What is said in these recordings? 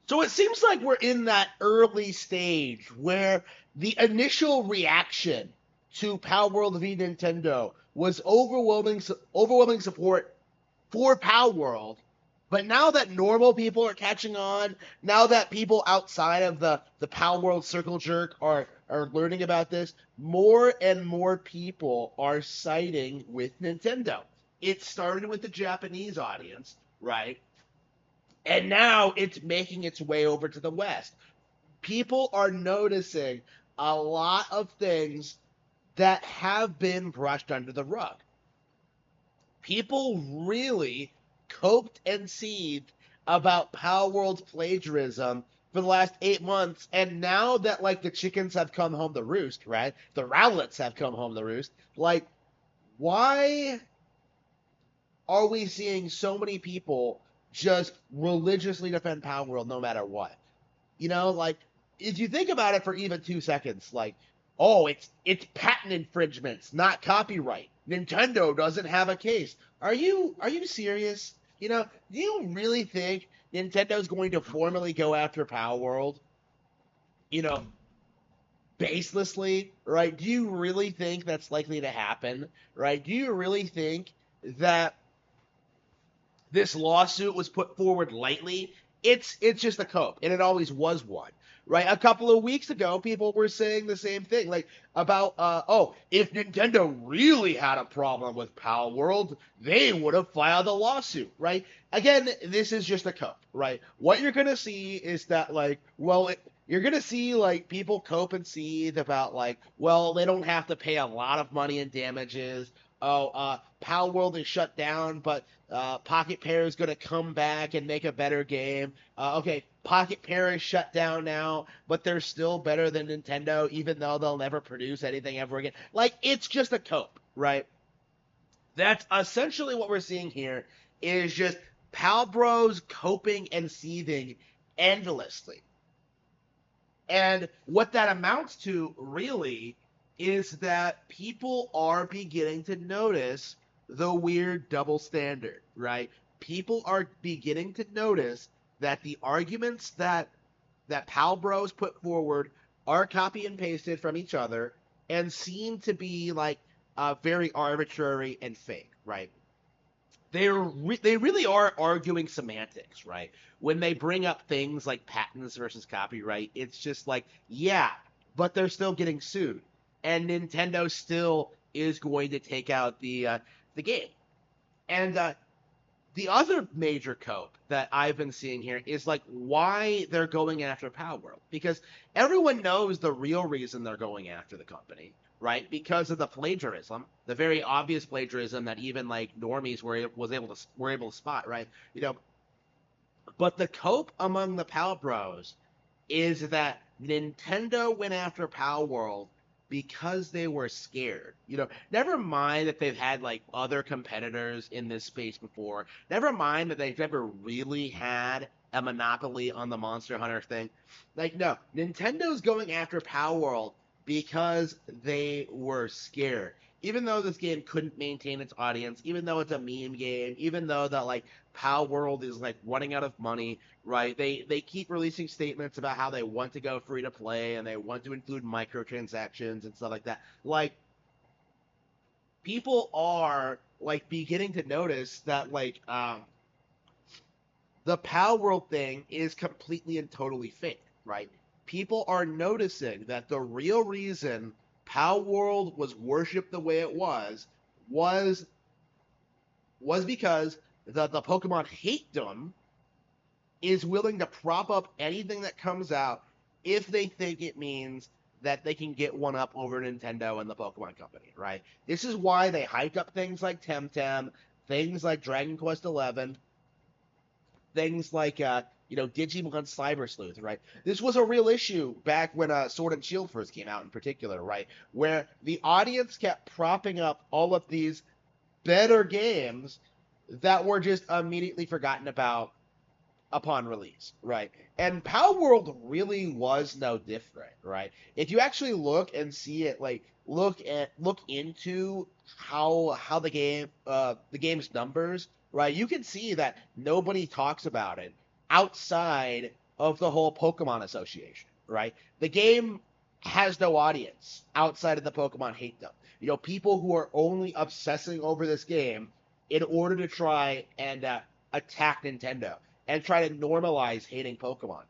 So it seems like we're in that early stage where the initial reaction to Palworld v Nintendo was overwhelming support for Palworld. But now that normal people are catching on, now that people outside of the Palworld circle jerk are learning about this, more and more people are siding with Nintendo. It started with the Japanese audience, right? And now it's making its way over to the West. People are noticing a lot of things that have been brushed under the rug. People really coped and seethed about Palworld's plagiarism for the last 8 months, and now that like the chickens have come home to roost, right? The rowlets have come home to roost. Like, why are we seeing so many people just religiously defend Palworld no matter what? Like if you think about it for even 2 seconds, like, oh, it's patent infringements, not copyright. Nintendo doesn't have a case. Are you serious? Do you really think Nintendo's going to formally go after Palworld? You know, baselessly, right? Do you really think that's likely to happen? Right? Do you really think that this lawsuit was put forward lightly? It's just a cope, and it always was one. Right? A couple of weeks ago, people were saying the same thing, like about oh, if Nintendo really had a problem with Pal World, they would have filed a lawsuit, right? Again, this is just a cope, right? What you're gonna see is that like, well, you're gonna see like people cope and seethe about like, well, they don't have to pay a lot of money in damages. Oh, Pal World is shut down, but Pocket Pair is going to come back and make a better game. Okay, Pocket Pair is shut down now, but they're still better than Nintendo, even though they'll never produce anything ever again. Like, it's just a cope, right? That's essentially what we're seeing here is just Palbros coping and seething endlessly. And what that amounts to really is that people are beginning to notice the weird double standard, right? People are beginning to notice that the arguments that Pal Bros put forward are copy and pasted from each other and seem to be like very arbitrary and fake, right? They really are arguing semantics, right? When they bring up things like patents versus copyright, it's just like, yeah, but they're still getting sued, and Nintendo still is going to take out the game. And the other major cope that I've been seeing here is like why they're going after Palworld, because everyone knows the real reason they're going after the company, right? Because of the plagiarism, the very obvious plagiarism that even like normies were able to spot, right? But the cope among the Pal Bros is that Nintendo went after Palworld because they were scared. Never mind that they've had like other competitors in this space before. Never mind that they've never really had a monopoly on the Monster Hunter thing. Like, no, Nintendo's going after Palworld because they were scared. Even though this game couldn't maintain its audience, even though it's a meme game, even though that like Palworld is like running out of money, right? They keep releasing statements about how they want to go free to play and they want to include microtransactions and stuff like that. Like, people are like beginning to notice that like the Pal World thing is completely and totally fake, right? People are noticing that the real reason Pal World was worshipped the way it was was because the Pokemon hatedom is willing to prop up anything that comes out if they think it means that they can get one up over Nintendo and the Pokemon Company, right? This is why they hyped up things like Temtem, things like Dragon Quest XI, things like Digimon Cyber Sleuth, right? This was a real issue back when Sword and Shield first came out, in particular, right? Where the audience kept propping up all of these better games that were just immediately forgotten about upon release, right? And Power World really was no different, right? If you actually look and see it, like look into how the game's numbers, right? You can see that nobody talks about it outside of the whole Pokemon association, right? The game has no audience outside of the Pokemon hatedom. You know, people who are only obsessing over this game in order to try and attack Nintendo and try to normalize hating Pokemon.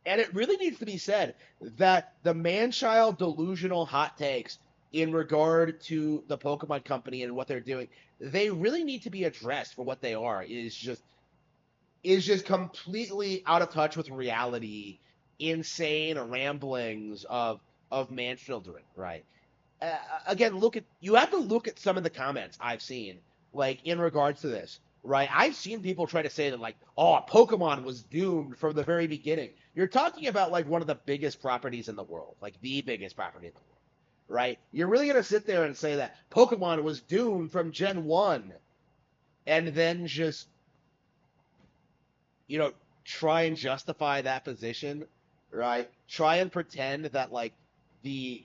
And it really needs to be said that the man-child delusional hot takes in regard to the Pokemon Company and what they're doing, they really need to be addressed for what they are. Is just completely out of touch with reality, insane ramblings of man children, right? Again, you have to look at some of the comments I've seen, like in regards to this, right? I've seen people try to say that like, oh, Pokemon was doomed from the very beginning. You're talking about like one of the biggest properties in the world, like the biggest property in the world, right? You're really gonna sit there and say that Pokemon was doomed from Gen 1 and then just, you know, try and justify that position, right? Try and pretend that like the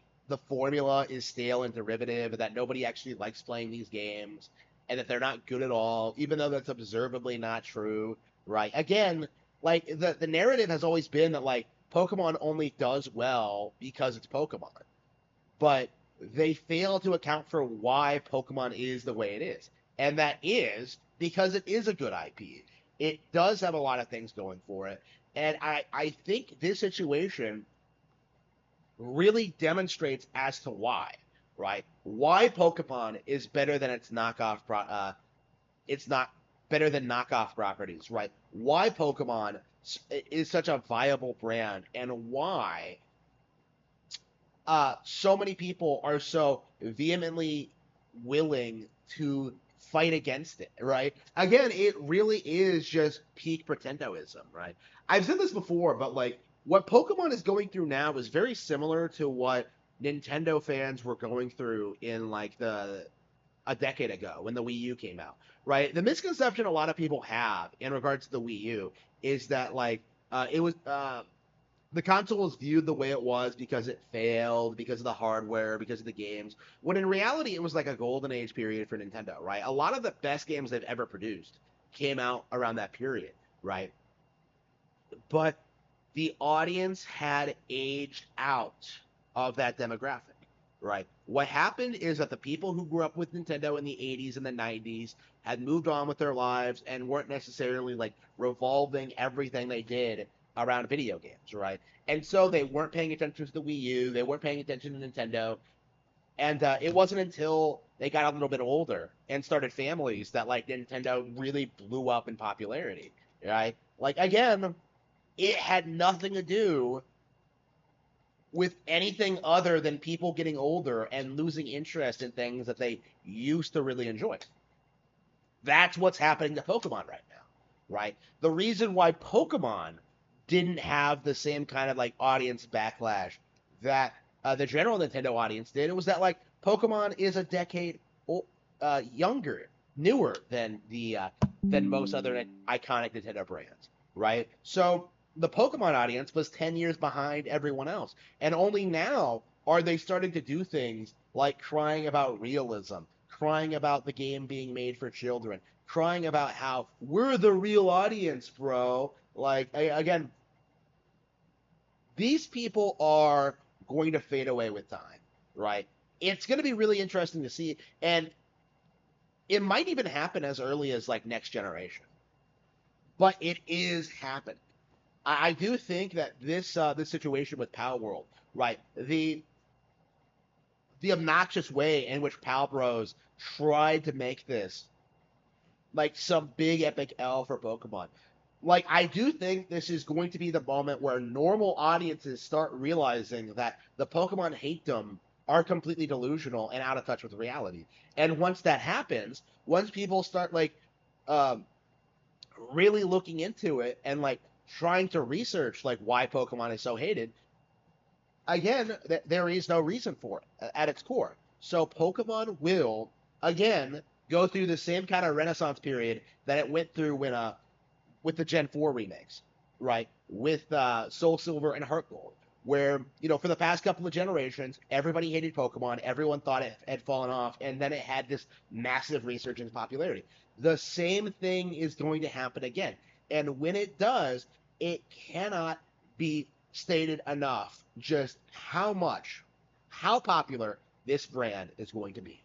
formula is stale and derivative, and that nobody actually likes playing these games, and that they're not good at all, even though that's observably not true, right? Again, like the narrative has always been that like Pokemon only does well because it's Pokemon, but they fail to account for why Pokemon is the way it is. And that is because it is a good IP. It does have a lot of things going for it. And I think this situation really demonstrates as to why, right? Why Pokemon is better than its knockoff, it's not better than knockoff properties, right? Why Pokemon is such a viable brand, and why so many people are so vehemently willing to fight against it, right? Again, it really is just peak Pretendoism, right? I've said this before, but like what Pokemon is going through now is very similar to what Nintendo fans were going through in like a decade ago when the Wii U came out, right? The misconception a lot of people have in regards to the Wii U is that like it was the console was viewed the way it was because it failed, because of the hardware, because of the games, when in reality it was like a golden age period for Nintendo, right? A lot of the best games they've ever produced came out around that period, right? But the audience had aged out of that demographic, right? What happened is that the people who grew up with Nintendo in the 80s and the 90s had moved on with their lives and weren't necessarily like revolving everything they did around video games, right? And so they weren't paying attention to the Wii U, they weren't paying attention to Nintendo, and it wasn't until they got a little bit older and started families that like Nintendo really blew up in popularity, right? Like again, it had nothing to do with anything other than people getting older and losing interest in things that they used to really enjoy. That's what's happening to Pokemon right now, right? The reason why Pokemon didn't have the same kind of like audience backlash that the general Nintendo audience did, it was that like Pokemon is a decade younger, newer than most other iconic Nintendo brands, right? So the Pokemon audience was 10 years behind everyone else. And only now are they starting to do things like crying about realism, crying about the game being made for children, crying about how we're the real audience, bro. Like, again, these people are going to fade away with time, right? It's going to be really interesting to see. And it might even happen as early as like next generation. But it is happening. I do think that this situation with Palworld, right? The obnoxious way in which Palbros tried to make this like some big epic L for Pokemon. Like I do think this is going to be the moment where normal audiences start realizing that the Pokemon hatedom are completely delusional and out of touch with reality. And once that happens, once people start like um, really looking into it and like trying to research like why Pokemon is so hated, again, there is no reason for it at its core. So Pokemon will again go through the same kind of renaissance period that it went through when with the Gen 4 remakes, right? With Soul Silver and Heart Gold, where, you know, for the past couple of generations, everybody hated Pokemon, everyone thought it had fallen off, and then it had this massive resurgence in popularity. The same thing is going to happen again. And when it does, it cannot be stated enough just how popular this brand is going to be.